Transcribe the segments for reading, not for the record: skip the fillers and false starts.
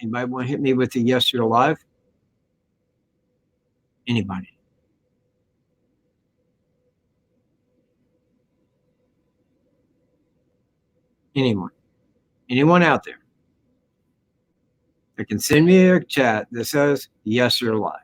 Anybody want to hit me with a yes, you're alive? Anybody? Anyone? Anyone out there that can send me a chat that says, yes, you're alive?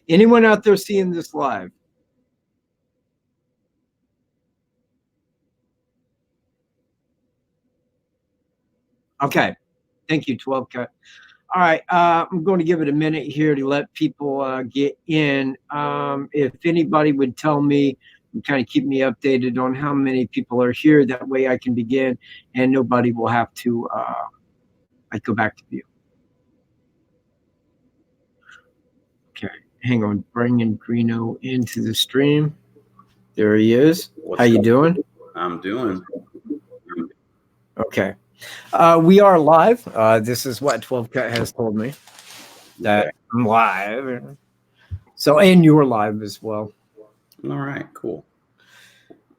Anyone out there seeing this live? Okay. Thank you, 12 cut. All right. I'm going to give it a minute here to let people get in. If anybody would tell me and kind of keep me updated on how many people are here, that way I can begin and nobody will have to I go back to view. Okay. Hang on. Bringing Greeno into the stream. There he is. How you doing? I'm doing. Okay. We are live. This is what 12 Cut has told me, that I'm live. So, and you're live as well. All right, cool.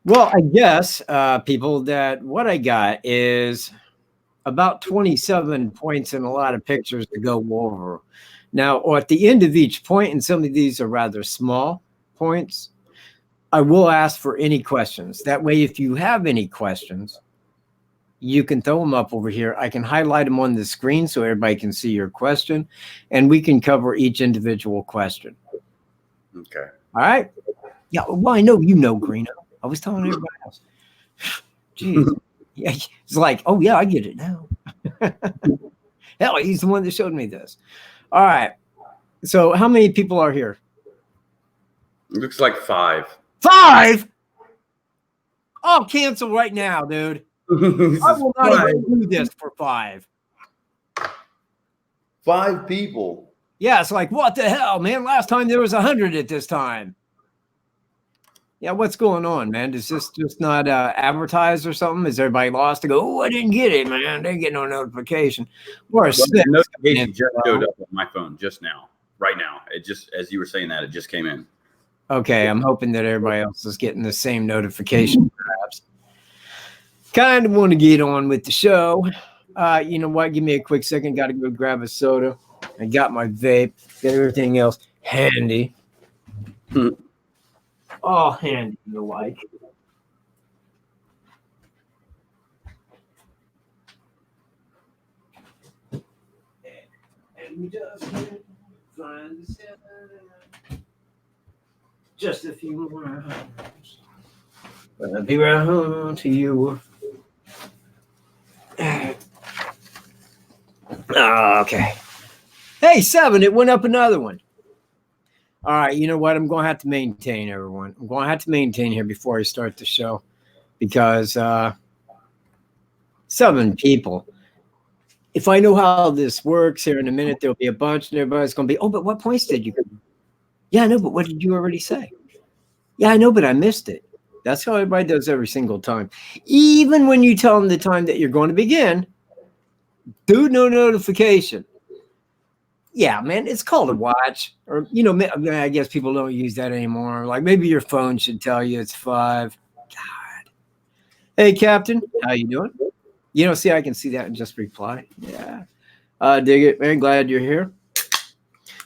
Well, I guess, people, that what I got is about 27 points and a lot of pictures to go over. Now, at the end of each point, and some of these are rather small points, I will ask for any questions. That way, if you have any questions, you can throw them up over here. I can highlight them on the screen so everybody can see your question, and we can cover each individual question. Okay. All right? Yeah, well, I know you know Greeno. I was telling everybody else. Jeez. Yeah, it's like, oh, yeah, I get it now. Hell, he's the one that showed me this. All right. So how many people are here? It looks like 5. 5? I'll cancel right now, dude. I will not even do this for 5. 5 people. Yeah, it's like, what the hell, man? Last time there was 100 at this time. Yeah, what's going on, man? Is this just not advertised or something? Is everybody lost to go, oh, I didn't get it, man. They get no notification. Or The notification just showed up on my phone just now, right now. It just, as you were saying that, it just came in. Okay, I'm hoping that everybody else is getting the same notification, perhaps. Kind of want to get on with the show. You know what? Give me a quick second. Got to go grab a soda. I got my vape. Got everything else handy. All handy, the like. And we just find the center. Just a few more hours. I'll be right home to you. Okay. Hey, 7. It went up another one. All right. You know what? I'm going to have to maintain, everyone. I'm going to have to maintain here before I start the show because 7 people. If I know how this works here in a minute, there'll be a bunch and everybody's going to be, oh, but what points did you get? Yeah, I know, but what did you already say? Yeah, I know, but I missed it. That's how everybody does every single time. Even when you tell them the time that you're going to begin, do no notification. Yeah, man, it's called a watch. Or, you know, I guess people don't use that anymore. Like maybe your phone should tell you it's 5. God. Hey, Captain, how you doing? You know, see, I can see that and just reply. Yeah. Dig it, man. Glad you're here.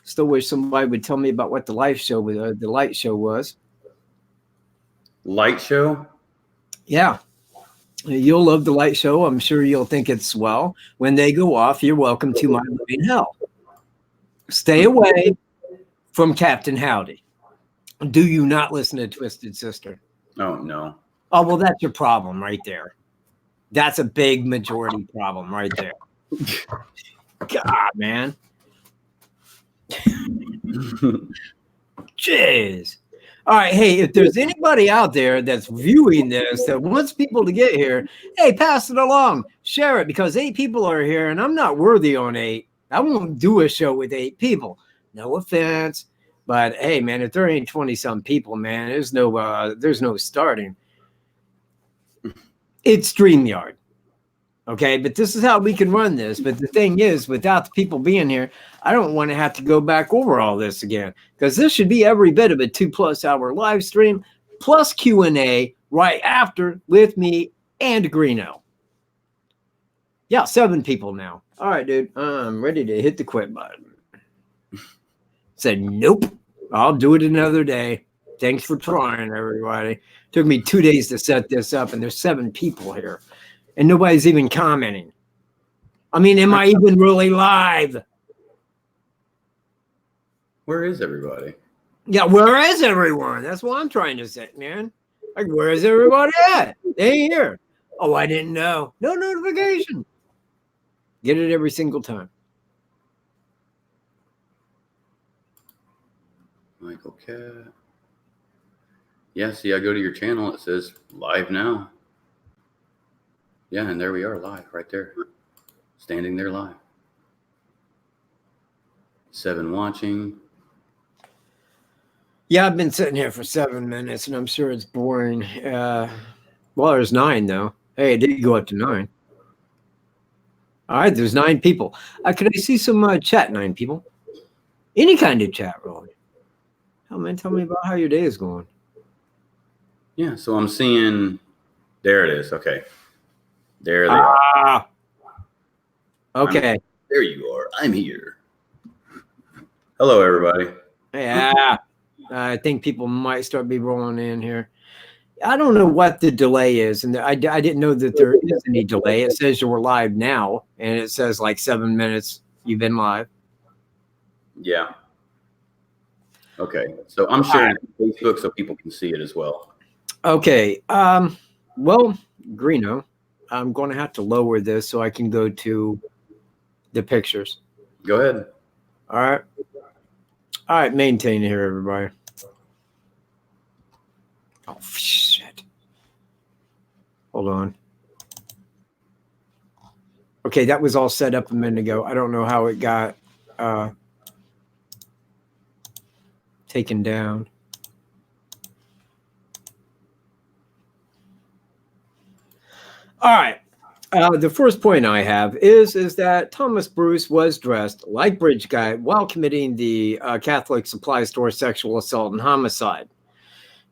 Still wish somebody would tell me about what the light show was. Light show? Yeah. You'll love the light show. I'm sure you'll think it's swell. When they go off, you're welcome to my living hell. Stay away from Captain Howdy. Do you not listen to Twisted Sister? Oh, no. Oh, well, that's your problem right there. That's a big majority problem right there. God, man. Jeez. All right. Hey, if there's anybody out there that's viewing this that wants people to get here, hey, pass it along. Share it because 8 people are here and I'm not worthy on 8. I won't do a show with 8 people. No offense. But hey, man, if there ain't 20-some people, man, there's no starting. It's StreamYard. Okay, but this is how we can run this. But the thing is, without the people being here, I don't want to have to go back over all this again, because this should be every bit of a 2+ hour live stream plus Q&A right after with me and Greeno. Yeah, 7 people now. All right, dude. I'm ready to hit the quit button. Said, nope, I'll do it another day. Thanks for trying, everybody. Took me 2 days to set this up, and there's 7 people here, and nobody's even commenting. I mean, am I even really live? Where is everybody? Yeah, where is everyone? That's what I'm trying to say, man. Like, where is everybody at? They ain't here. Oh, I didn't know. No notification. Get it every single time. Michael Cat. Yeah, see, I go to your channel. It says live now. Yeah, and there we are live right there. Standing there live. 7 watching. Yeah, I've been sitting here for 7 minutes, and I'm sure it's boring. Well, there's 9, though. Hey, it did go up to 9. All right, there's 9 people. Can I see some chat, 9 people? Any kind of chat, really. Oh, man, tell me about how your day is going. Yeah, so I'm seeing, there it is. Okay. There they are. Okay. There you are. I'm here. Hello, everybody. Yeah. I think people might start be rolling in here. I don't know what the delay is, and I didn't know that there is any delay. It says you're live now, and it says like 7 minutes you've been live. Yeah. Okay. So I'm sharing it on Facebook so people can see it as well. Okay. Well, Greeno, I'm going to have to lower this so I can go to the pictures. Go ahead. All right. All right. Maintain here, everybody. Oh, shit. Hold on. Okay, that was all set up a minute ago. I don't know how it got taken down. All right. The first point I have is that Thomas Bruce was dressed like Bridge Guy while committing the Catholic supply store sexual assault and homicide.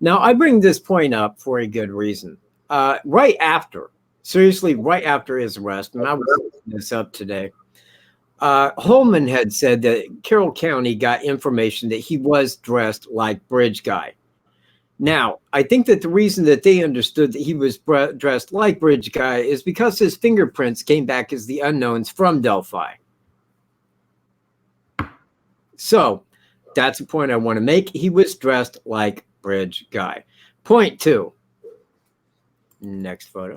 Now, I bring this point up for a good reason. Right after his arrest, and I was looking this up today, Holman had said that Carroll County got information that he was dressed like Bridge Guy. Now, I think that the reason that they understood that he was dressed like Bridge Guy is because his fingerprints came back as the unknowns from Delphi. So that's a point I want to make. He was dressed like Bridge Guy. Point 2. Next photo.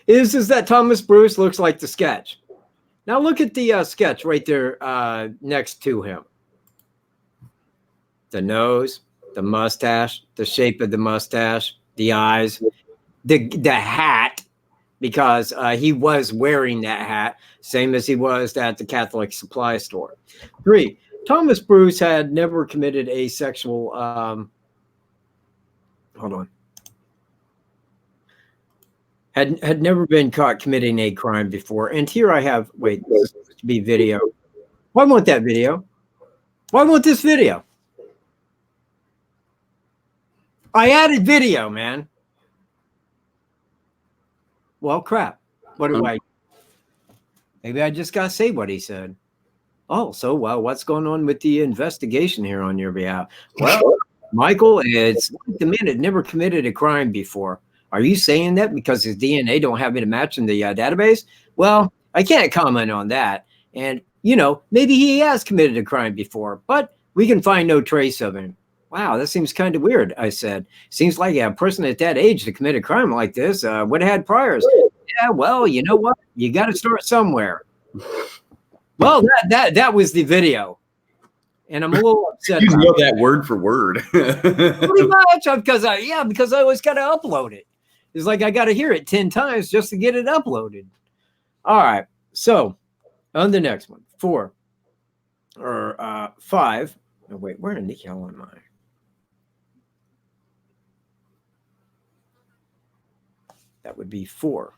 Is that Thomas Bruce looks like the sketch. Now look at the sketch right there next to him. The nose, the mustache, the shape of the mustache, the eyes, the hat, because he was wearing that hat, same as he was at the Catholic supply store. 3, Thomas Bruce had never committed a sexual, hold on, had never been caught committing a crime before. And here I have, wait, this is supposed to be video. Why want that video? Why want this video? I added video, man. Well, crap. What do I? Maybe I just got to say what he said. Oh, so, well, what's going on with the investigation here on your behalf? Well, Michael, it's like the man had never committed a crime before. Are you saying that because his DNA don't have it to match in the database? Well, I can't comment on that. And, maybe he has committed a crime before, but we can find no trace of him. Wow, that seems kind of weird, I said. Seems like a person at that age to commit a crime like this would have had priors. Yeah, well, you know what? You got to start somewhere. Well, that was the video. And I'm a little upset. You know that word for word. Pretty much, because I always got to upload it. It's like I got to hear it 10 times just to get it uploaded. All right. So on the next one, 4 or 5. Oh, wait, where in the hell am I? That would be 4.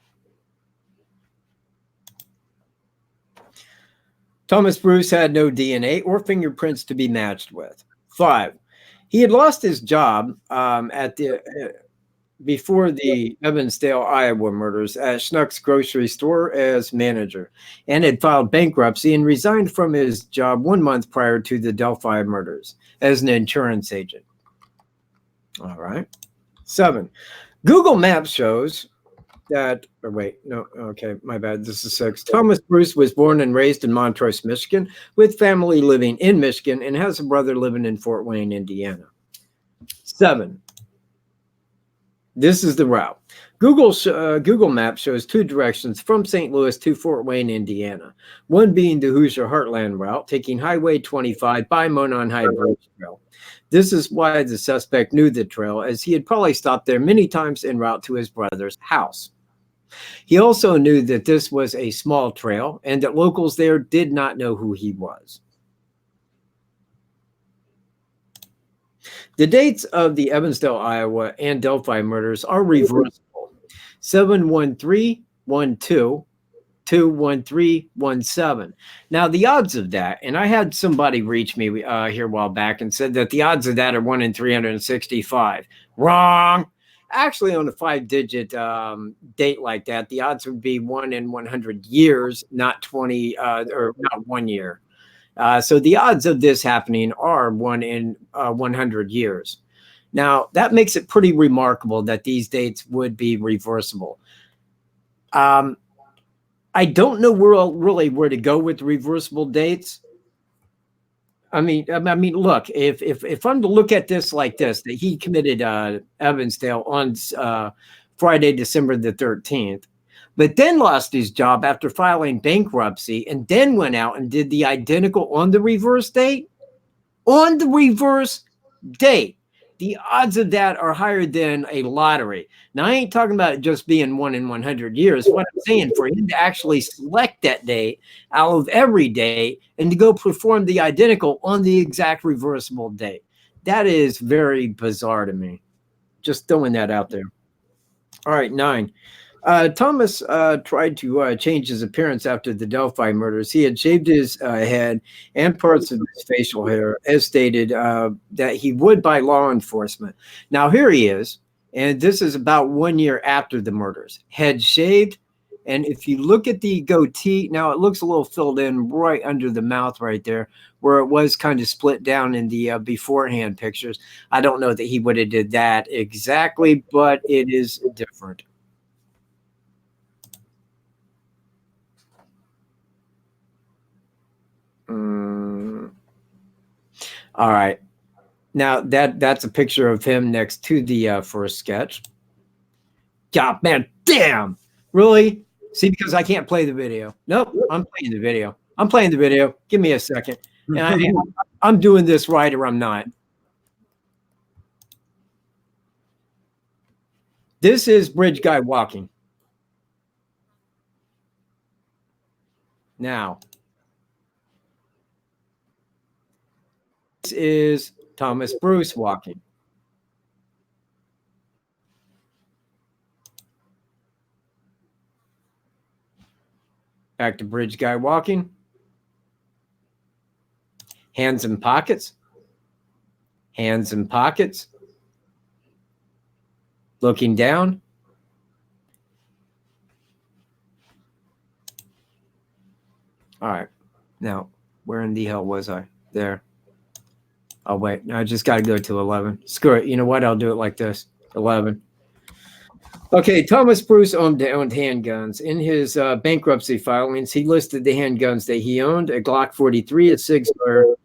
Thomas Bruce had no DNA or fingerprints to be matched with. 5. He had lost his job at the before the Evansdale, Iowa murders at Schnuck's grocery store as manager, and had filed bankruptcy and resigned from his job 1 month prior to the Delphi murders as an insurance agent. All right. 7. Google Maps shows that, or wait, no, okay, my bad. This is 6. Thomas Bruce was born and raised in Montrose, Michigan, with family living in Michigan, and has a brother living in Fort Wayne, Indiana. 7. This is the route. Google Maps shows 2 directions from St. Louis to Fort Wayne, Indiana. One being the Hoosier Heartland route, taking Highway 25 by Monon High Bridge Trail. This is why the suspect knew the trail, as he had probably stopped there many times en route to his brother's house. He also knew that this was a small trail and that locals there did not know who he was. The dates of the Evansdale, Iowa, and Delphi murders are reversible. 71312 to 1317. Now, the odds of that, and I had somebody reach me here a while back and said that the odds of that are 1 in 365. Wrong. Actually, on a 5-digit date like that, the odds would be 1 in 100 years, not 20 or not 1 year. So the odds of this happening are 1 in 100 years. Now, that makes it pretty remarkable that these dates would be reversible. I don't know where to go with reversible dates. I mean, look, if I'm to look at this like this, that he committed Evansdale on Friday, December the 13th, but then lost his job after filing bankruptcy, and then went out and did the identical on the reverse date. On the reverse date, the odds of that are higher than a lottery. Now, I ain't talking about it just being 1 in 100 years. What I'm saying, for him to actually select that date out of every day and to go perform the identical on the exact reversible date, that is very bizarre to me. Just throwing that out there. All right, 9. Thomas tried to change his appearance after the Delphi murders. He had shaved his head and parts of his facial hair, as stated that he would by law enforcement. Now, here he is, and this is about 1 year after the murders. Head shaved, and if you look at the goatee, now it looks a little filled in right under the mouth right there, where it was kind of split down in the beforehand pictures. I don't know that he would have did that exactly, but it is different. All right. Now that's a picture of him next to the first sketch. God, man, damn. Really? See, because I can't play the video. Nope, I'm playing the video. I'm playing the video. Give me a second. And I'm doing this right or I'm not. This is Bridge Guy walking. Now, this is Thomas Bruce walking. Back to Bridge Guy walking. Hands in pockets. Hands in pockets. Looking down. All right. Now, where in the hell was I? There. Oh, wait. I just got to go to 11. Screw it. You know what? I'll do it like this. 11. Okay, Thomas Bruce owned handguns. In his bankruptcy filings, he listed the handguns that he owned: a Glock 43, a Sig Sauer,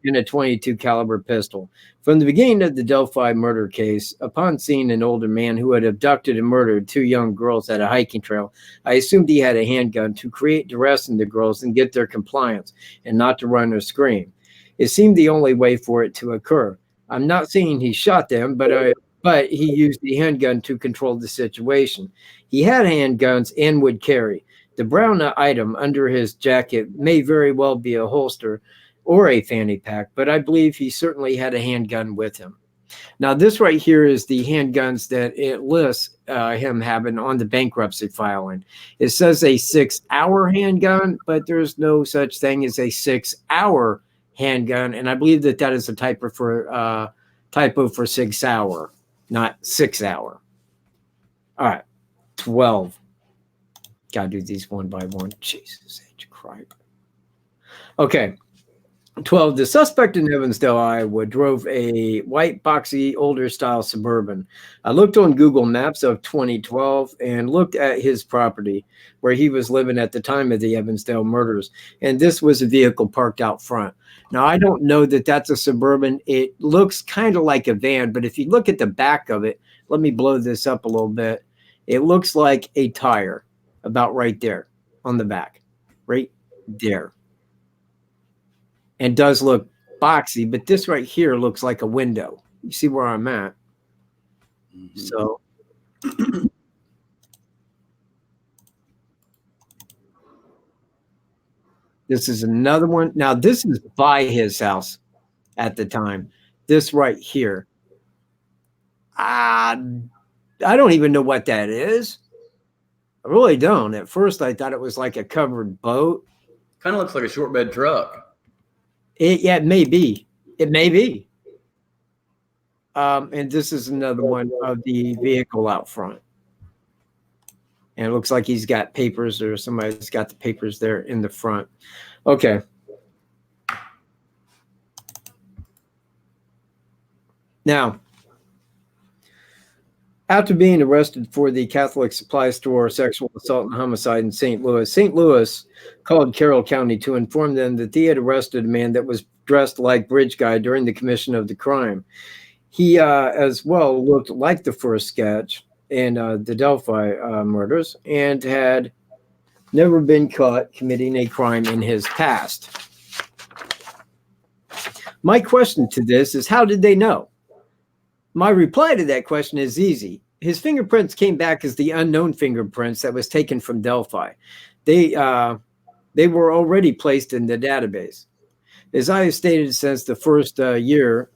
and a .22 caliber pistol. From the beginning of the Delphi murder case, upon seeing an older man who had abducted and murdered 2 young girls at a hiking trail, I assumed he had a handgun to create duress in the girls and get their compliance, and not to run or scream. It seemed the only way for it to occur. I'm not saying he shot them, but he used the handgun to control the situation. He had handguns and would carry. The brown item under his jacket may very well be a holster or a fanny pack, but I believe he certainly had a handgun with him. Now, this right here is the handguns that it lists him having on the bankruptcy filing. It says a 6-hour handgun, but there's no such thing as a 6-hour handgun. And I believe that that is a typo for 6 hour, not 6 hour. All right, 12. Gotta do these one by one. Jesus H. Christ. Okay. 12. The suspect in Evansdale, Iowa, drove a white, boxy, older style Suburban. I looked on Google Maps of 2012 and looked at his property where he was living at the time of the Evansdale murders. And this was a vehicle parked out front. Now, I don't know that that's a Suburban. It looks kind of like a van, but if you look at the back of it, let me blow this up a little bit. It looks like a tire about right there on the back, right there. And does look boxy, but this right here looks like a window. You see where I'm at? Mm-hmm. So this is another one. Now, this is by his house at the time. This right here. I don't even know what that is. I really don't. At first, I thought it was like a covered boat. Kind of looks like a short bed truck. Yeah, it may be. It may be. And this is another one of the vehicle out front. And it looks like he's got papers, or somebody's got the papers there in the front. Okay. Now, after being arrested for the Catholic supply store sexual assault and homicide in St. Louis called Carroll County to inform them that they had arrested a man that was dressed like Bridge Guy during the commission of the crime. He as well looked like the first sketch in the Delphi murders and had never been caught committing a crime in his past. My question to this is, how did they know? My reply to that question is easy. His fingerprints came back as the unknown fingerprints that was taken from Delphi. They were already placed in the database. As I have stated since the first year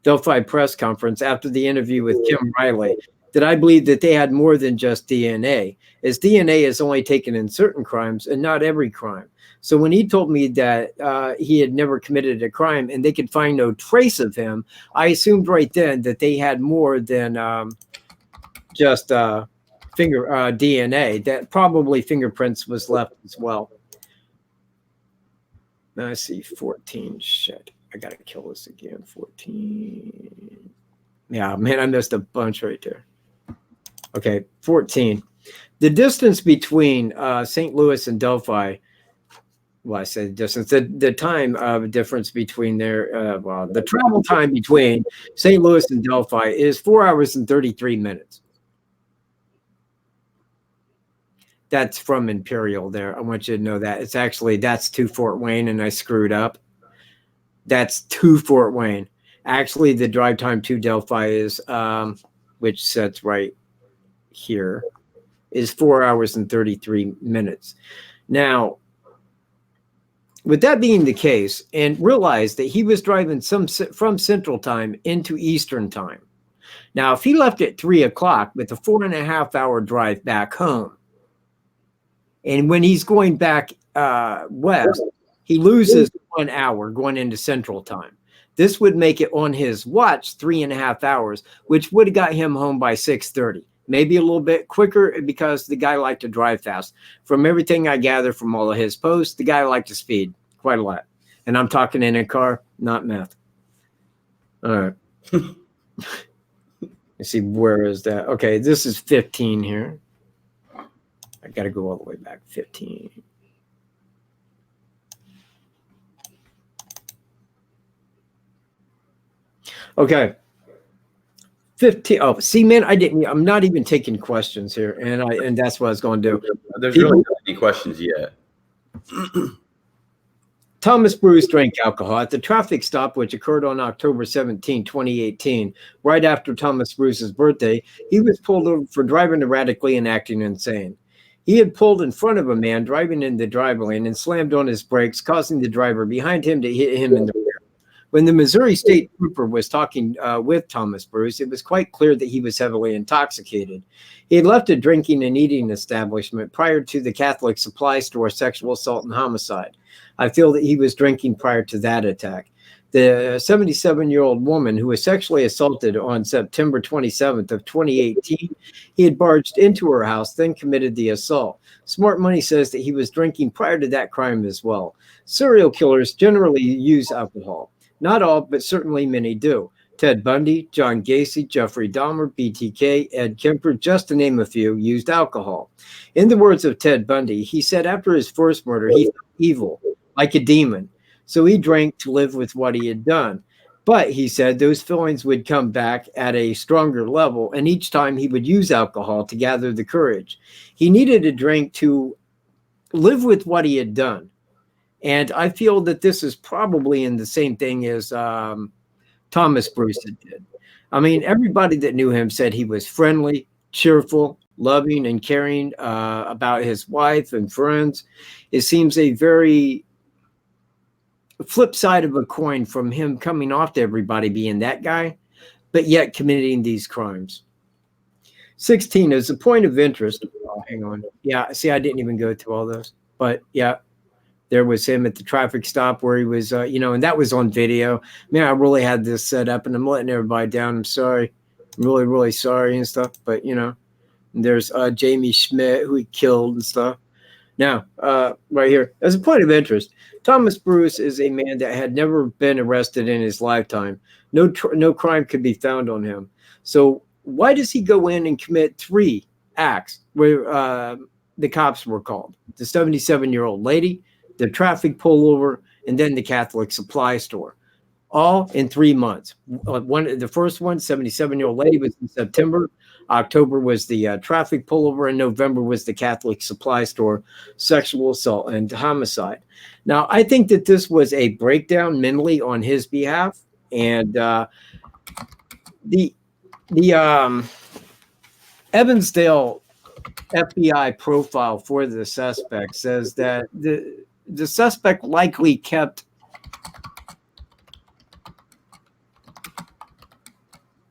Delphi press conference after the interview with Kim Riley, that I believe that they had more than just DNA, as DNA is only taken in certain crimes and not every crime. So when he told me that he had never committed a crime and they could find no trace of him, I assumed right then that they had more than just DNA, that probably fingerprints was left as well. Now I see 14. Shit, I got to kill this again. 14. Yeah, man, I missed a bunch right there. Okay, 14. The distance between St. Louis and Delphi, well, I said distance, the time difference between their, the travel time between St. Louis and Delphi is 4 hours and 33 minutes. That's from Imperial there. I want you to know that. It's actually, that's to Fort Wayne, and I screwed up. That's to Fort Wayne. Actually, the drive time to Delphi is, which sets right here, is 4 hours and 33 minutes. Now, with that being the case, and realize that he was driving from Central Time into Eastern Time. Now, if he left at 3 o'clock with a 4.5 hour drive back home, and when he's going back west, he loses 1 hour going into Central Time. This would make it on his watch 3.5 hours, which would have got him home by 6:30. Maybe a little bit quicker because the guy liked to drive fast. From everything I gather from all of his posts, the guy liked to speed quite a lot. And I'm talking in a car, not meth. All right. Let's see, where is that? Okay, this is 15 here. I got to go all the way back. 15. Okay. 15. Oh, see, man, I'm not even taking questions here, and that's what I was going to do. There's really not any questions yet. Thomas Bruce drank alcohol at the traffic stop, which occurred on October 17, 2018, right after Thomas Bruce's birthday. He was pulled over for driving erratically and acting insane. He had pulled in front of a man driving in the drive lane and slammed on his brakes, causing the driver behind him to hit him in the rear. When the Missouri State Trooper was talking with Thomas Bruce, it was quite clear that he was heavily intoxicated. He had left a drinking and eating establishment prior to the Catholic supply store sexual assault and homicide. I feel that he was drinking prior to that attack. The 77-year-old woman who was sexually assaulted on September 27th of 2018, he had barged into her house, then committed the assault. Smart Money says that he was drinking prior to that crime as well. Serial killers generally use alcohol. Not all, but certainly many do. Ted Bundy, John Gacy, Jeffrey Dahmer, BTK, Ed Kemper, just to name a few, used alcohol. In the words of Ted Bundy, he said after his first murder, he felt evil, like a demon. So he drank to live with what he had done. But he said those feelings would come back at a stronger level, and each time he would use alcohol to gather the courage. He needed a drink to live with what he had done. And I feel that this is probably in the same thing as Thomas Bruce did. I mean, everybody that knew him said he was friendly, cheerful, loving, and caring about his wife and friends. It seems a very flip side of a coin from him coming off to everybody being that guy, but yet committing these crimes. 16 is a point of interest. Oh, hang on. Yeah, see, I didn't even go through all those. But yeah, there was him at the traffic stop where he was, and that was on video. Man, I really had this set up, and I'm letting everybody down. I'm sorry. I'm really, really sorry and stuff. But, there's Jamie Schmidt, who he killed and stuff. Now, right here, as a point of interest, Thomas Bruce is a man that had never been arrested in his lifetime. No crime could be found on him. So why does he go in and commit 3 acts where the cops were called? The 77-year-old lady, the traffic pullover, and then the Catholic supply store, all in 3 months. The first one, 77-year-old lady, was in September. October was the traffic pullover, and November was the Catholic supply store sexual assault and homicide. Now, I think that this was a breakdown mentally on his behalf, and the Evansdale FBI profile for the suspect says that the suspect likely kept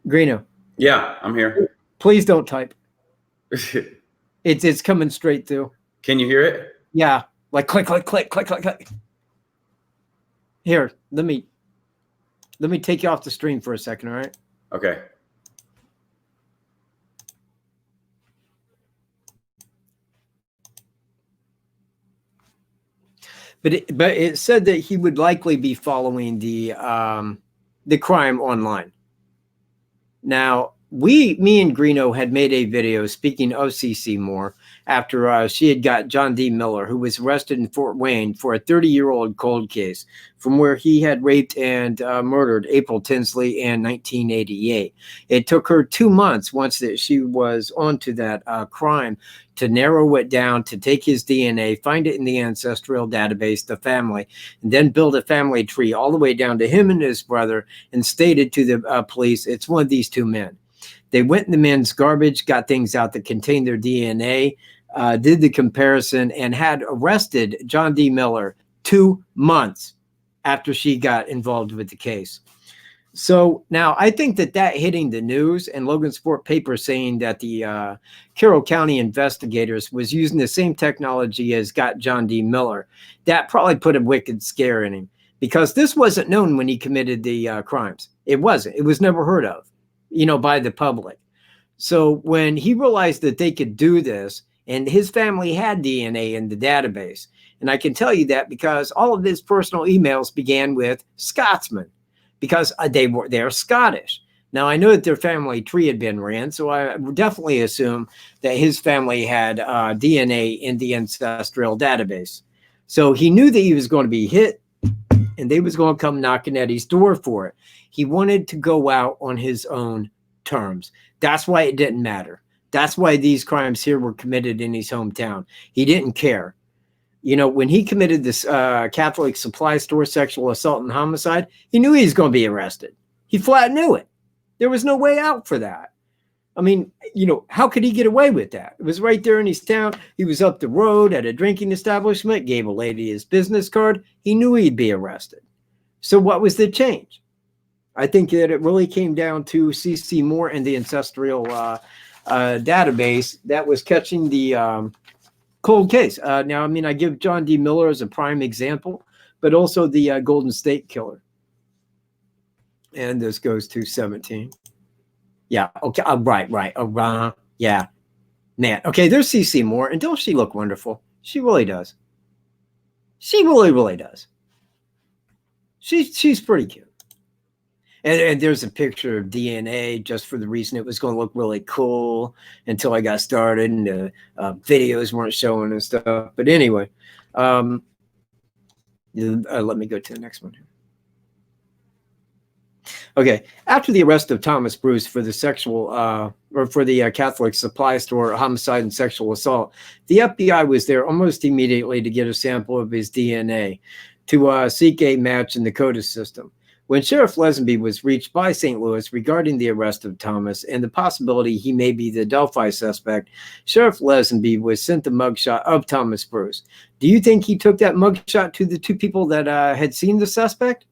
Greeno. Yeah, I'm here. Please don't type. It's coming straight through. Can you hear it? Yeah, like click, click, click, click, click, click. Here, let me take you off the stream for a second, all right? Okay. But it said that he would likely be following the crime online. Now, me and Greeno had made a video speaking of CeCe Moore after she had got John D. Miller, who was arrested in Fort Wayne for a 30-year-old cold case from where he had raped and murdered April Tinsley in 1988. It took her 2 months once that she was onto that crime to narrow it down, to take his DNA, find it in the ancestral database, the family, and then build a family tree all the way down to him and his brother, and stated to the police, it's one of these 2 men. They went in the men's garbage, got things out that contained their DNA, did the comparison, and had arrested John D. Miller 2 months after she got involved with the case. So now I think that hitting the news and Logan Sport paper saying that the Carroll County investigators was using the same technology as got John D. Miller, that probably put a wicked scare in him, because this wasn't known when he committed the crimes. It wasn't. It was never heard of, by the public. So when he realized that they could do this, and his family had DNA in the database, and I can tell you that because all of his personal emails began with Scotsman, because they're Scottish. Now, I know that their family tree had been ran, so I would definitely assume that his family had DNA in the ancestral database. So he knew that he was going to be hit, and they was going to come knocking at his door for it. He wanted to go out on his own terms. That's why it didn't matter. That's why these crimes here were committed in his hometown. He didn't care. When he committed this Catholic supply store sexual assault and homicide, he knew he was going to be arrested. He flat knew it. There was no way out for that. I mean, how could he get away with that? It was right there in his town. He was up the road at a drinking establishment, gave a lady his business card. He knew he'd be arrested. So what was the change? I think that it really came down to C.C. Moore and the ancestral database that was catching the cold case. Now, I mean, I give John D. Miller as a prime example, but also the Golden State Killer. And this goes to 17. Yeah. Okay. Right. Yeah. Man. Okay. There's C.C. Moore. And don't she look wonderful? She really does. She really does. She's pretty cute. And there's a picture of DNA just for the reason it was going to look really cool until I got started and the videos weren't showing and stuff. But anyway, let me go to the next one here. Okay, after the arrest of Thomas Bruce for the Catholic supply store homicide and sexual assault, the FBI was there almost immediately to get a sample of his DNA to seek a match in the CODIS system. When Sheriff Lesenby was reached by St. Louis regarding the arrest of Thomas and the possibility he may be the Delphi suspect, Sheriff Lesenby was sent the mugshot of Thomas Bruce. Do you think he took that mugshot to the two people that had seen the suspect?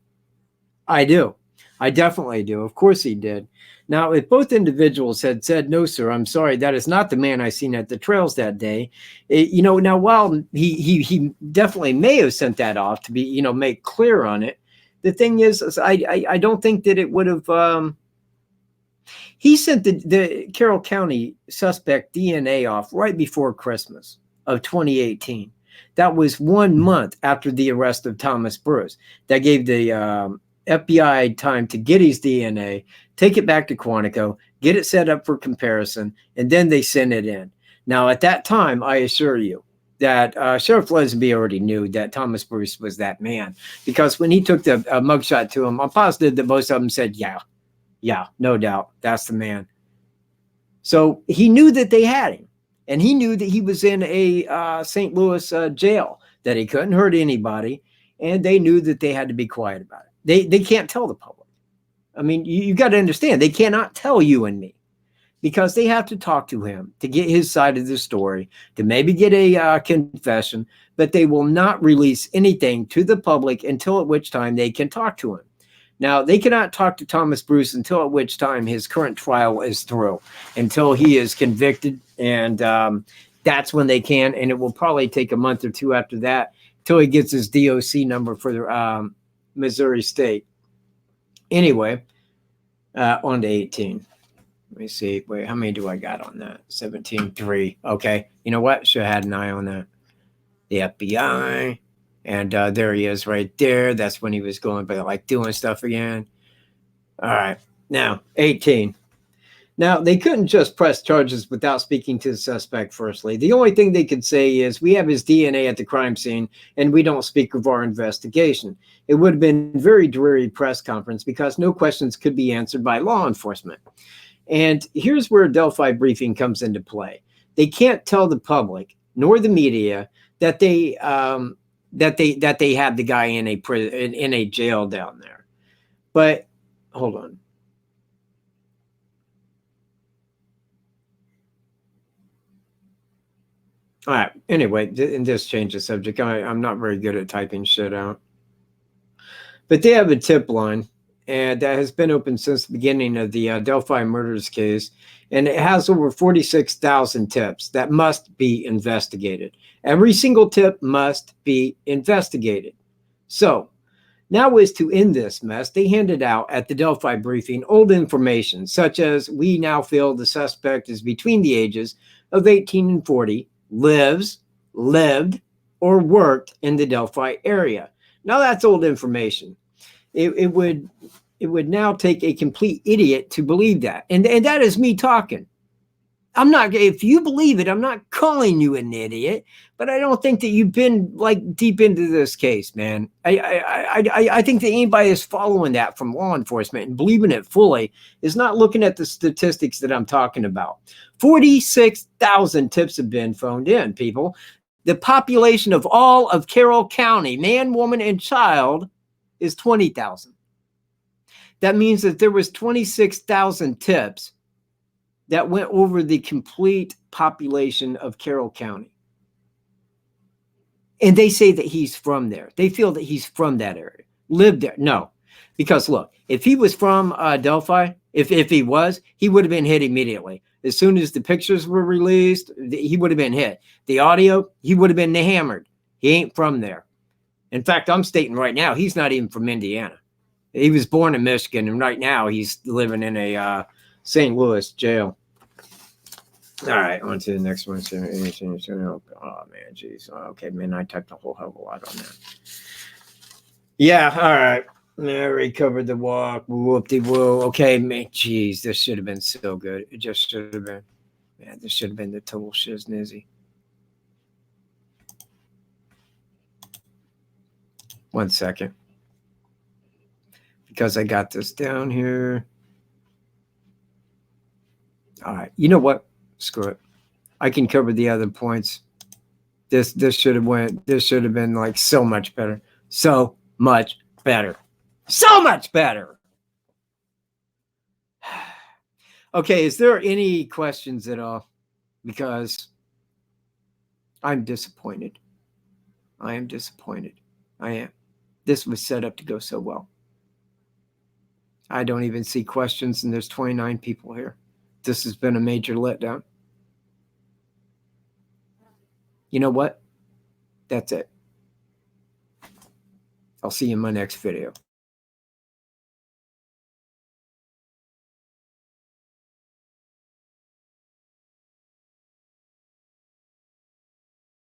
I do. I definitely do. Of course he did. Now, if both individuals had said, no, sir, I'm sorry, that is not the man I seen at the trails that day, now, while he definitely may have sent that off to be, make clear on it, the thing is I don't think that it would have, he sent the Carroll County suspect DNA off right before Christmas of 2018. That was 1 month after the arrest of Thomas Bruce. That gave the FBI time to get his DNA, take it back to Quantico, get it set up for comparison, and then they sent it in. Now, at that time, I assure you that Sheriff Lesenby already knew that Thomas Bruce was that man, because when he took the mugshot to him, I'm positive that most of them said, yeah, no doubt, that's the man. So he knew that they had him, and he knew that he was in a St. Louis jail, that he couldn't hurt anybody, and they knew that they had to be quiet about it. They can't tell the public. I mean, you got to understand, they cannot tell you and me, because they have to talk to him to get his side of the story, to maybe get a confession, but they will not release anything to the public until at which time they can talk to him. Now, they cannot talk to Thomas Bruce until at which time his current trial is through, until he is convicted, and that's when they can, and it will probably take a month or two after that until he gets his DOC number for the Missouri State. Anyway, on to 18. Let me see. Wait, how many do I got on that? 17.3. Okay. You know what? Should have had an eye on that. The FBI. And there he is right there. That's when he was going, but like doing stuff again. All right. Now, 18. Now, they couldn't just press charges without speaking to the suspect firstly. The only thing they could say is, we have his DNA at the crime scene, and we don't speak of our investigation. It would have been a very dreary press conference because no questions could be answered by law enforcement. And here's where Delphi briefing comes into play. They can't tell the public nor the media that they have the guy in a jail down there. But hold on. All right. Anyway, and this change the subject. I'm not very good at typing shit out. But they have a tip line, and that has been open since the beginning of the Delphi murders case. And it has over 46,000 tips that must be investigated. Every single tip must be investigated. So now is to end this mess, they handed out at the Delphi briefing old information, such as, we now feel the suspect is between the ages of 18 and 40, lived, or worked in the Delphi area. Now that's old information. It would now take a complete idiot to believe that. And that is me talking. I'm not, if you believe it, I'm not calling you an idiot, but I don't think that you've been like deep into this case, man. I think that anybody is following that from law enforcement and believing it fully is not looking at the statistics that I'm talking about. 46,000 tips have been phoned in, people. The population of all of Carroll County, man, woman, and child, is 20,000. That means that there was 26,000 tips that went over the complete population of Carroll County. And they say that he's from there. They feel that he's from that area. lived there. No, because look, if he was from Delphi, if he was, he would have been hit immediately. As soon as the pictures were released, he would have been hit. The audio, he would have been hammered. He ain't from there. In fact, I'm stating right now, he's not even from Indiana. He was born in Michigan, and right now he's living in a St. Louis jail. All right, on to the next one. Oh, man, geez. Okay, man, I typed a whole hell of a lot on that. Yeah, all right. Mary covered the walk. Whoop-de-woo. Okay, man, geez, this should have been so good. It just should have been. Man, this should have been the total shiznizzy. 1 second. Because I got this down here. All right. You know what? Screw it. I can cover the other points. This should have been like so much better. So much better. So much better. Okay, is there any questions at all? Because I'm disappointed. I am disappointed. I am. This was set up to go so well. I don't even see questions, and there's 29 people here. This has been a major letdown. You know what? That's it. I'll see you in my next video.